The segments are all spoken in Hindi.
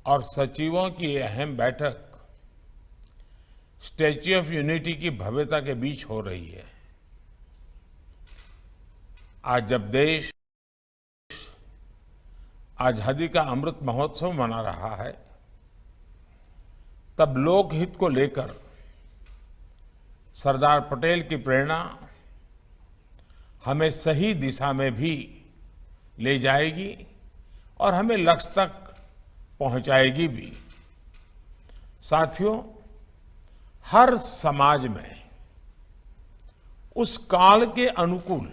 और सचिवों की अहम बैठक स्टैच्यू ऑफ यूनिटी की भव्यता के बीच हो रही है। आज जब देश आजादी का अमृत महोत्सव मना रहा है, तब लोकहित को लेकर सरदार पटेल की प्रेरणा हमें सही दिशा में भी ले जाएगी और हमें लक्ष्य तक पहुंचाएगी भी। साथियों, हर समाज में उस काल के अनुकूल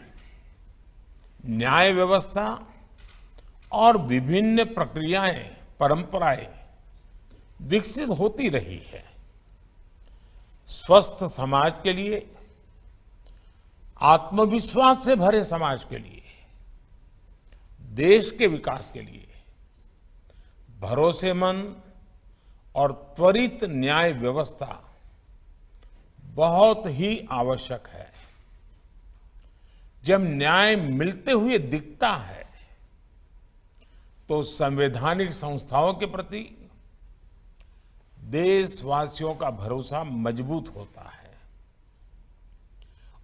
न्याय व्यवस्था और विभिन्न प्रक्रियाएं, परंपराएं विकसित होती रही है। स्वस्थ समाज के लिए, आत्मविश्वास से भरे समाज के लिए, देश के विकास के लिए भरोसेमंद और त्वरित न्याय व्यवस्था बहुत ही आवश्यक है। जब न्याय मिलते हुए दिखता है तो संवैधानिक संस्थाओं के प्रति देशवासियों का भरोसा मजबूत होता है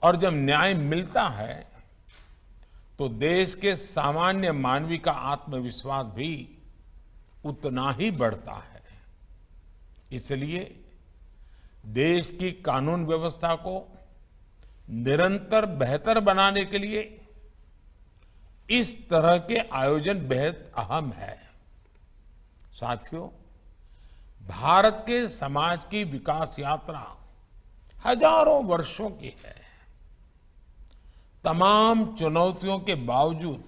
और जब न्याय मिलता है तो देश के सामान्य मानवी का आत्मविश्वास भी उतना ही बढ़ता है। इसलिए देश की कानून व्यवस्था को निरंतर बेहतर बनाने के लिए इस तरह के आयोजन बेहद अहम है। साथियों, भारत के समाज की विकास यात्रा हजारों वर्षों की है। तमाम चुनौतियों के बावजूद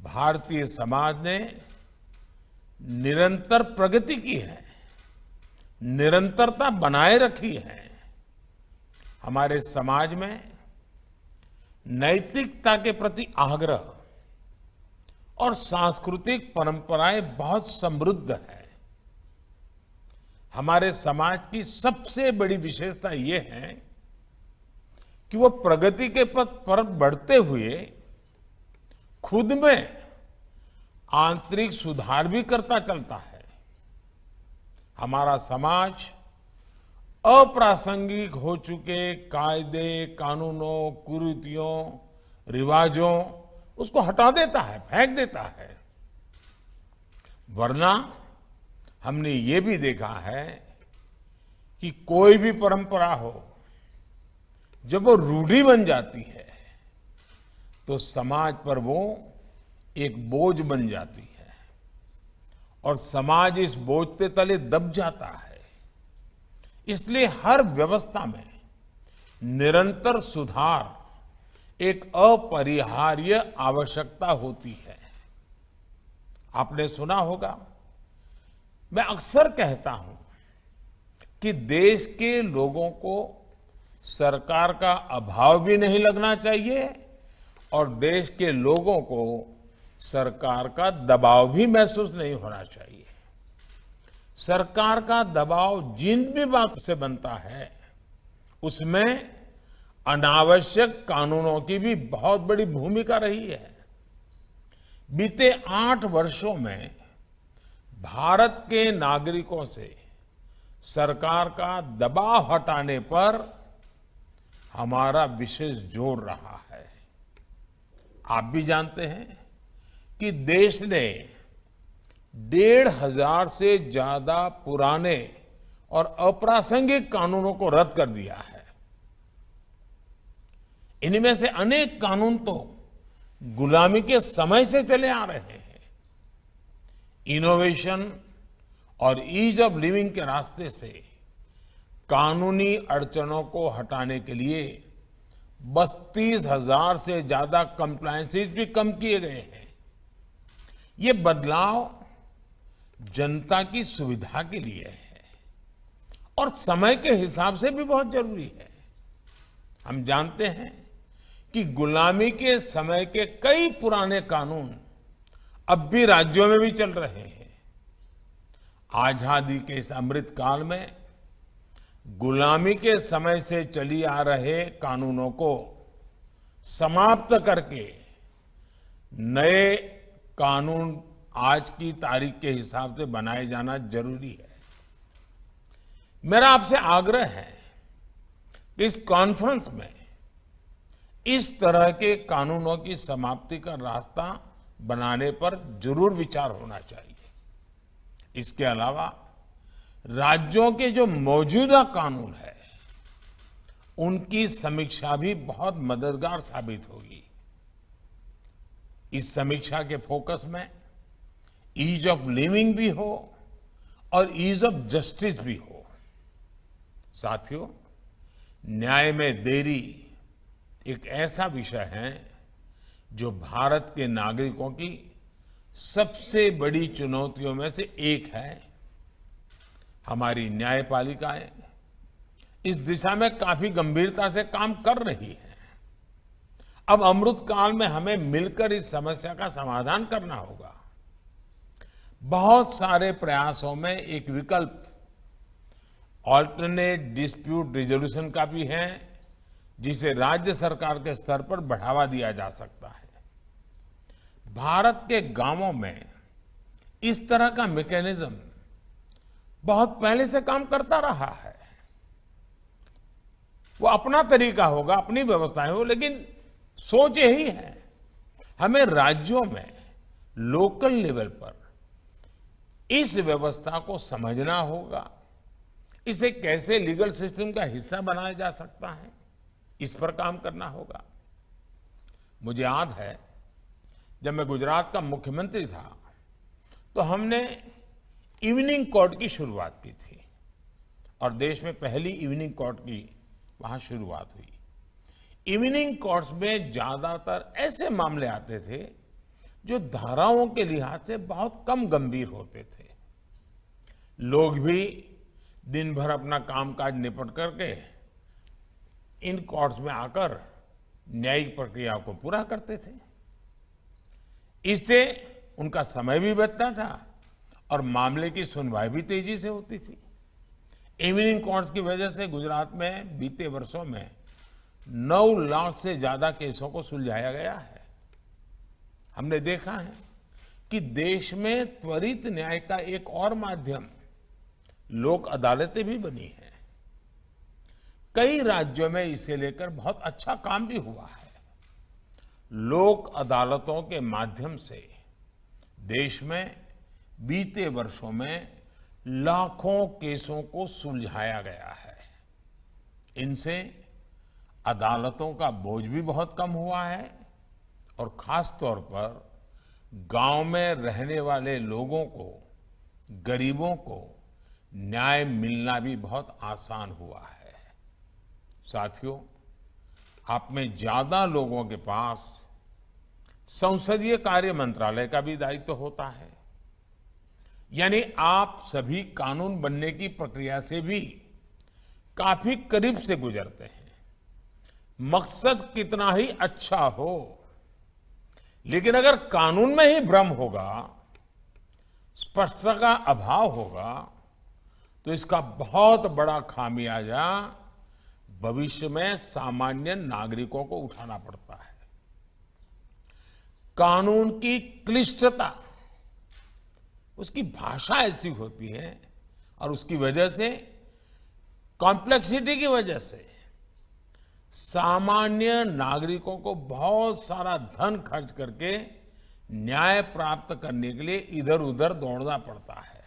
भारतीय समाज ने निरंतर प्रगति की है, निरंतरता बनाए रखी है। हमारे समाज में नैतिकता के प्रति आग्रह और सांस्कृतिक परंपराएं बहुत समृद्ध है। हमारे समाज की सबसे बड़ी विशेषता ये है कि वो प्रगति के पथ पर बढ़ते हुए खुद में आंतरिक सुधार भी करता चलता है। हमारा समाज अप्रासंगिक हो चुके कायदे, कानूनों, कुरीतियों, रिवाजों उसको हटा देता है, फेंक देता है। वरना हमने ये भी देखा है कि कोई भी परंपरा हो, जब वो रूढ़ी बन जाती है तो समाज पर वो एक बोझ बन जाती है और समाज इस बोझ के तले दब जाता है। इसलिए हर व्यवस्था में निरंतर सुधार एक अपरिहार्य आवश्यकता होती है। आपने सुना होगा, मैं अक्सर कहता हूं कि देश के लोगों को सरकार का अभाव भी नहीं लगना चाहिए और देश के लोगों को सरकार का दबाव भी महसूस नहीं होना चाहिए। सरकार का दबाव जिन भी बात से बनता है उसमें अनावश्यक कानूनों की भी बहुत बड़ी भूमिका रही है। बीते 8 वर्षों में भारत के नागरिकों से सरकार का दबाव हटाने पर हमारा विशेष जोर रहा है। आप भी जानते हैं कि देश ने 1,500 से ज्यादा पुराने और अप्रासंगिक कानूनों को रद्द कर दिया है। इनमें से अनेक कानून तो गुलामी के समय से चले आ रहे हैं। इनोवेशन और ईज ऑफ लिविंग के रास्ते से कानूनी अड़चनों को हटाने के लिए 32,000 से ज्यादा कंप्लायंसेस भी कम किए गए हैं। ये बदलाव जनता की सुविधा के लिए है और समय के हिसाब से भी बहुत जरूरी है। हम जानते हैं कि गुलामी के समय के कई पुराने कानून अब भी राज्यों में भी चल रहे हैं। आजादी के इस अमृत काल में गुलामी के समय से चली आ रहे कानूनों को समाप्त करके नए कानून आज की तारीख के हिसाब से बनाए जाना जरूरी है। मेरा आपसे आग्रह है कि इस कॉन्फ्रेंस में इस तरह के कानूनों की समाप्ति का रास्ता बनाने पर जरूर विचार होना चाहिए। इसके अलावा राज्यों के जो मौजूदा कानून है उनकी समीक्षा भी बहुत मददगार साबित होगी। इस समीक्षा के फोकस में ईज ऑफ लिविंग भी हो और ईज ऑफ जस्टिस भी हो। साथियों, न्याय में देरी एक ऐसा विषय है जो भारत के नागरिकों की सबसे बड़ी चुनौतियों में से एक है। हमारी न्यायपालिकाएं इस दिशा में काफी गंभीरता से काम कर रही है। अब अमृत काल में हमें मिलकर इस समस्या का समाधान करना होगा। बहुत सारे प्रयासों में एक विकल्प ऑल्टरनेट डिस्प्यूट रिजोल्यूशन का भी है, जिसे राज्य सरकार के स्तर पर बढ़ावा दिया जा सकता है। भारत के गांवों में इस तरह का मैकेनिज्म बहुत पहले से काम करता रहा है। वो अपना तरीका होगा, अपनी व्यवस्थाएं हो, लेकिन सोच यही है। हमें राज्यों में लोकल लेवल पर इस व्यवस्था को समझना होगा। इसे कैसे लीगल सिस्टम का हिस्सा बनाया जा सकता है, इस पर काम करना होगा। मुझे याद है जब मैं गुजरात का मुख्यमंत्री था तो हमने इवनिंग कोर्ट की शुरुआत की थी और देश में पहली इवनिंग कोर्ट की वहां शुरुआत हुई। इवनिंग कोर्ट्स में ज्यादातर ऐसे मामले आते थे जो धाराओं के लिहाज से बहुत कम गंभीर होते थे। लोग भी दिन भर अपना कामकाज निपट करके इन कोर्ट्स में आकर न्यायिक प्रक्रिया को पूरा करते थे। इससे उनका समय भी बचता था और मामले की सुनवाई भी तेजी से होती थी। इवनिंग कोर्ट्स की वजह से गुजरात में बीते वर्षों में 9 लाख से ज्यादा केसों को सुलझाया गया है। हमने देखा है कि देश में त्वरित न्याय का एक और माध्यम लोक अदालतें भी बनी हैं। कई राज्यों में इसे लेकर बहुत अच्छा काम भी हुआ है। लोक अदालतों के माध्यम से देश में बीते वर्षों में लाखों केसों को सुलझाया गया है। इनसे अदालतों का बोझ भी बहुत कम हुआ है और खास तौर पर गांव में रहने वाले लोगों को, गरीबों को न्याय मिलना भी बहुत आसान हुआ है। साथियों, आप में ज्यादा लोगों के पास संसदीय कार्य मंत्रालय का भी दायित्व होता है, यानी आप सभी कानून बनने की प्रक्रिया से भी काफी करीब से गुजरते हैं। मकसद कितना ही अच्छा हो, लेकिन अगर कानून में ही भ्रम होगा, स्पष्टता का अभाव होगा, तो इसका बहुत बड़ा खामियाजा भविष्य में सामान्य नागरिकों को उठाना पड़ता है। कानून की क्लिष्टता, उसकी भाषा ऐसी होती है और उसकी वजह से, कॉम्प्लेक्सिटी की वजह से सामान्य नागरिकों को बहुत सारा धन खर्च करके न्याय प्राप्त करने के लिए इधर उधर दौड़ना पड़ता है।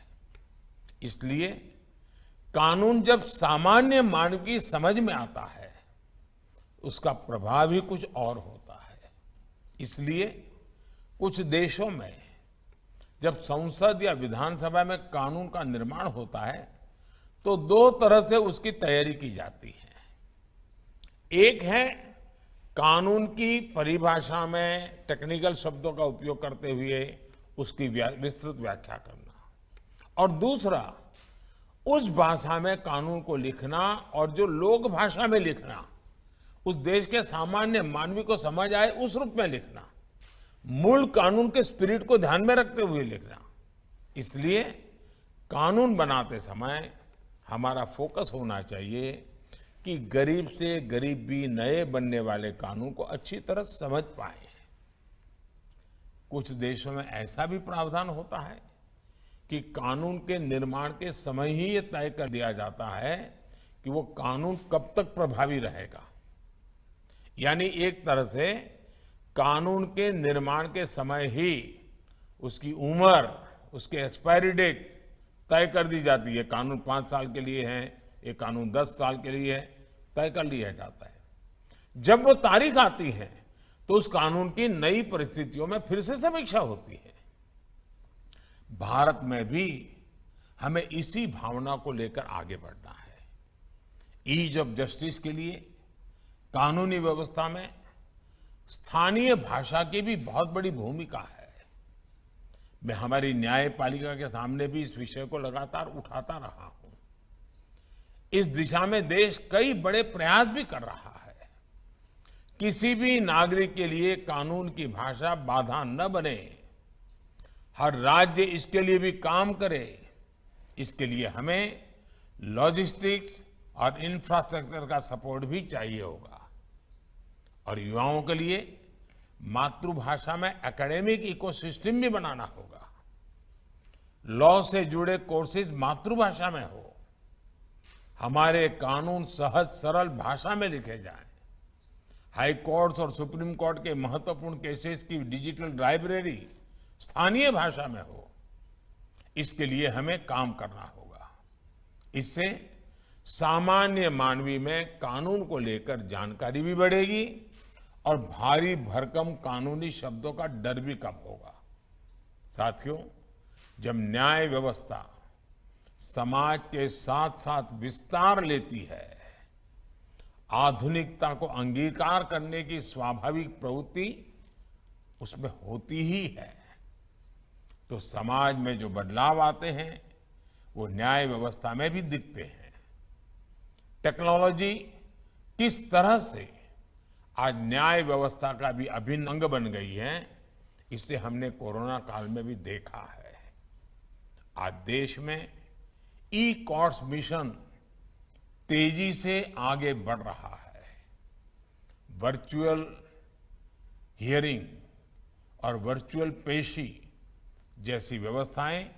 इसलिए कानून जब सामान्य मानव की समझ में आता है, उसका प्रभाव ही कुछ और होता है। इसलिए कुछ देशों में जब संसद या विधानसभा में कानून का निर्माण होता है तो 2 तरह से उसकी तैयारी की जाती है। एक है कानून की परिभाषा में टेक्निकल शब्दों का उपयोग करते हुए उसकी विस्तृत व्याख्या करना, और दूसरा उस भाषा में कानून को लिखना और जो लोक भाषा में लिखना, उस देश के सामान्य मानवी को समझ आए उस रूप में लिखना, मूल कानून के स्पिरिट को ध्यान में रखते हुए लिखना। इसलिए कानून बनाते समय हमारा फोकस होना चाहिए कि गरीब से गरीब भी नए बनने वाले कानून को अच्छी तरह समझ पाए। कुछ देशों में ऐसा भी प्रावधान होता है कि कानून के निर्माण के समय ही ये तय कर दिया जाता है कि वो कानून कब तक प्रभावी रहेगा। यानी एक तरह से कानून के निर्माण के समय ही उसकी उम्र, उसके एक्सपायरी डेट तय कर दी जाती है। कानून 5 साल के लिए है, ये कानून 10 साल के लिए है, तय कर लिया जाता है। जब वो तारीख आती है तो उस कानून की नई परिस्थितियों में फिर से समीक्षा होती है। भारत में भी हमें इसी भावना को लेकर आगे बढ़ना है। ईज ऑफ जस्टिस के लिए कानूनी व्यवस्था में स्थानीय भाषा की भी बहुत बड़ी भूमिका है। मैं हमारी न्यायपालिका के सामने भी इस विषय को लगातार उठाता रहा हूं। इस दिशा में देश कई बड़े प्रयास भी कर रहा है। किसी भी नागरिक के लिए कानून की भाषा बाधा न बने, हर राज्य इसके लिए भी काम करे। इसके लिए हमें लॉजिस्टिक्स और इंफ्रास्ट्रक्चर का सपोर्ट भी चाहिए होगा। और युवाओं के लिए मातृभाषा में एकेडमिक इकोसिस्टम भी बनाना होगा। लॉ से जुड़े कोर्सेज मातृभाषा में हो। हमारे कानून सहज सरल भाषा में लिखे जाएं। हाई कोर्ट्स और सुप्रीम कोर्ट के महत्वपूर्ण केसेस की डिजिटल लाइब्रेरी स्थानीय भाषा में हो। इसके लिए हमें काम करना होगा। इससे सामान्य मानवी में कानून को लेकर जानकारी भी बढ़ेगी और भारी भरकम कानूनी शब्दों का डर भी कम होगा। साथियों, जब न्याय व्यवस्था समाज के साथ साथ विस्तार लेती है, आधुनिकता को अंगीकार करने की स्वाभाविक प्रवृत्ति उसमें होती ही है, तो समाज में जो बदलाव आते हैं वो न्याय व्यवस्था में भी दिखते हैं। टेक्नोलॉजी किस तरह से आज न्याय व्यवस्था का भी अभिन्न अंग बन गई है, इसे हमने कोरोना काल में भी देखा है। आज देश में ई कोर्ट्स मिशन तेजी से आगे बढ़ रहा है। वर्चुअल हियरिंग और वर्चुअल पेशी जैसी व्यवस्थाएं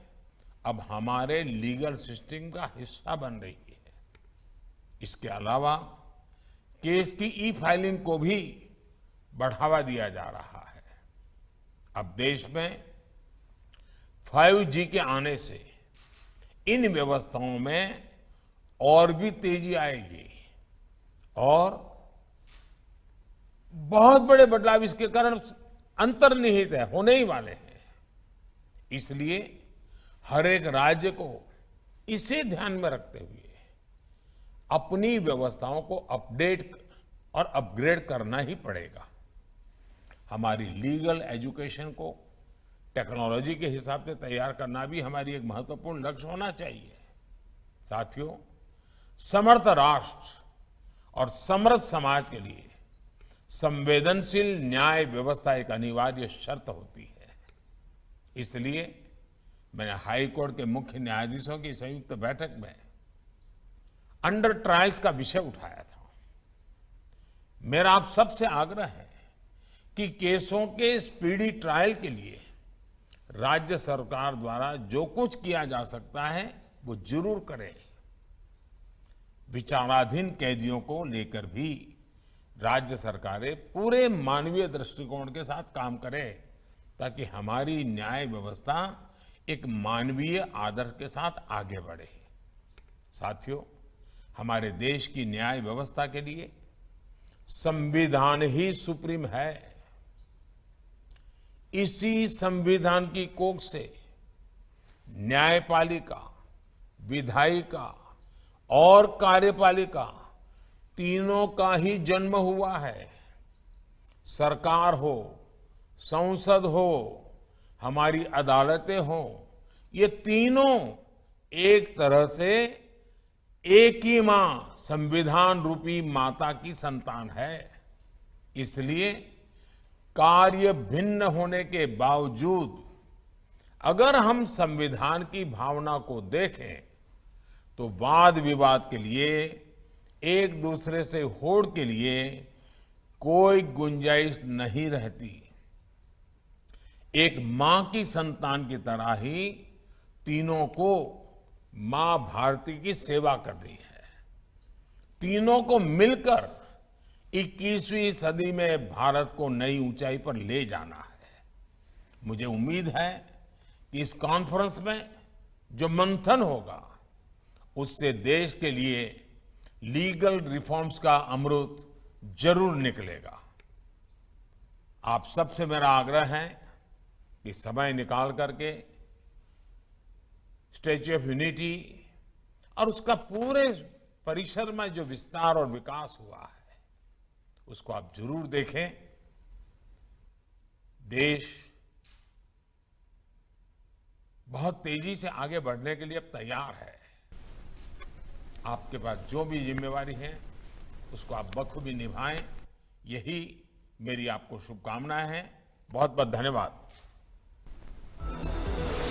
अब हमारे लीगल सिस्टम का हिस्सा बन रही है। इसके अलावा केस की ई फाइलिंग को भी बढ़ावा दिया जा रहा है। अब देश में 5G के आने से इन व्यवस्थाओं में और भी तेजी आएगी और बहुत बड़े बदलाव इसके कारण अंतर्निहित है, होने ही वाले हैं। इसलिए हर एक राज्य को इसे ध्यान में रखते हुए अपनी व्यवस्थाओं को अपडेट और अपग्रेड करना ही पड़ेगा। हमारी लीगल एजुकेशन को टेक्नोलॉजी के हिसाब से तैयार करना भी हमारी एक महत्वपूर्ण लक्ष्य होना चाहिए। साथियों, समर्थ राष्ट्र और समृद्ध समाज के लिए संवेदनशील न्याय व्यवस्था एक अनिवार्य शर्त होती है। इसलिए मैंने हाई कोर्ट के मुख्य न्यायाधीशों की संयुक्त बैठक में अंडर ट्रायल्स का विषय उठाया था। मेरा आप सबसे आग्रह है कि केसों के स्पीडी ट्रायल के लिए राज्य सरकार द्वारा जो कुछ किया जा सकता है वो जरूर करें। विचाराधीन कैदियों को लेकर भी राज्य सरकारें पूरे मानवीय दृष्टिकोण के साथ काम करें ताकि हमारी न्याय व्यवस्था एक मानवीय आदर्श के साथ आगे बढ़े। साथियों, हमारे देश की न्याय व्यवस्था के लिए संविधान ही सुप्रीम है। इसी संविधान की कोख से न्यायपालिका, विधायिका और कार्यपालिका तीनों का ही जन्म हुआ है। सरकार हो, संसद हो, हमारी अदालतें हो, ये तीनों एक तरह से एक ही मां, संविधान रूपी माता की संतान है। इसलिए कार्य भिन्न होने के बावजूद अगर हम संविधान की भावना को देखें तो वाद विवाद के लिए, एक दूसरे से होड़ के लिए कोई गुंजाइश नहीं रहती। एक मां की संतान की तरह ही तीनों को मां भारती की सेवा कर रही है। तीनों को मिलकर 21वीं सदी में भारत को नई ऊंचाई पर ले जाना है। मुझे उम्मीद है कि इस कॉन्फ्रेंस में जो मंथन होगा उससे देश के लिए लीगल रिफॉर्म्स का अमृत जरूर निकलेगा। आप सबसे मेरा आग्रह है कि समय निकाल करके स्टैच्यू ऑफ यूनिटी और उसका पूरे परिसर में जो विस्तार और विकास हुआ है उसको आप जरूर देखें। देश बहुत तेजी से आगे बढ़ने के लिए अब तैयार है। आपके पास जो भी जिम्मेवारी है उसको आप बखूबी निभाएं, यही मेरी आपको शुभकामनाएं हैं। बहुत बहुत धन्यवाद।